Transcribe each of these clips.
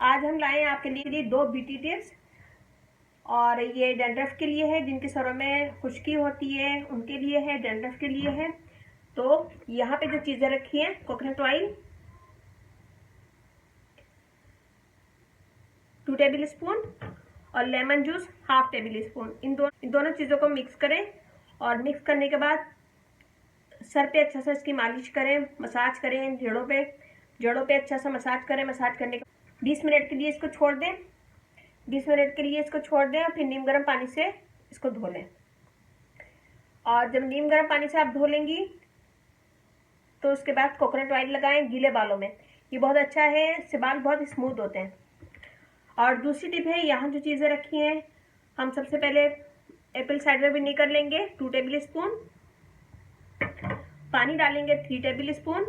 आज हम लाए हैं आपके लिए 2 ब्यूटी टिप्स। और ये डैंड्रफ के लिए है, जिनके सरों में खुश्की होती है उनके लिए है, डैंड्रफ के लिए है। तो यहाँ पे जो चीज़ें रखी हैं, कोकोनट ऑयल 2 टेबल स्पून और लेमन जूस 1/2 टेबल स्पून। इन दोनों चीज़ों को मिक्स करें और मिक्स करने के बाद सर पे अच्छा सा इसकी मालिश करें, मसाज करें जड़ों पे अच्छा सा मसाज करें। मसाज करने के 20 मिनट के लिए इसको छोड़ दें। 20 मिनट के लिए इसको छोड़ दें और फिर नीम गर्म पानी से इसको धो लें। और जब नीम गर्म पानी से आप धो लेंगी तो उसके बाद कोकोनट ऑयल लगाएं गीले बालों में। ये बहुत अच्छा है, इससे बाल बहुत स्मूथ होते हैं। और दूसरी टिप है, यहाँ जो चीज़ें रखी हैं, हम सबसे पहले एप्पल साइडर विनेगर लेंगे 2 टेबल स्पून, पानी डालेंगे 3 table spoon,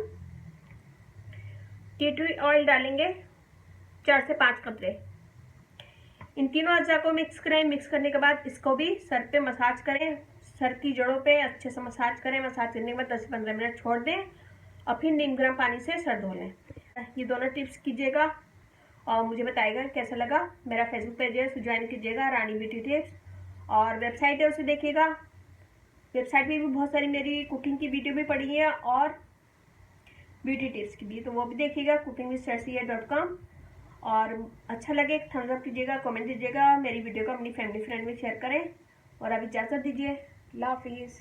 tea tree oil डालेंगे 4 से 5 कतरे। इन तीनों अज्जा को मिक्स करें। मिक्स करने के बाद इसको भी सर पे मसाज करें, सर की जड़ों पे अच्छे से मसाज करें। मसाज करने के बाद 10 से 15 मिनट छोड़ दें और फिर नीम गर्म पानी से सर धो लें। ये दोनों टिप्स कीजिएगा और मुझे बताइएगा कैसा लगा। मेरा फेसबुक पेज है, उसे ज्वाइन कीजिएगा, रानी ब्यूटी टिप्स। और वेबसाइट है, उसे देखिएगा। वेबसाइट पे भी बहुत सारी मेरी कुकिंग की वीडियो भी पड़ी है और ब्यूटी टिप्स की भी, तो वो भी देखिएगा, cookingwithcersia.com। और अच्छा लगे थम्स अप कीजिएगा, कमेंट दीजिएगा, मेरी वीडियो को अपनी फैमिली फ्रेंड में शेयर करें। और अब इजाज़त दीजिए, अल्लाह हाफिज़।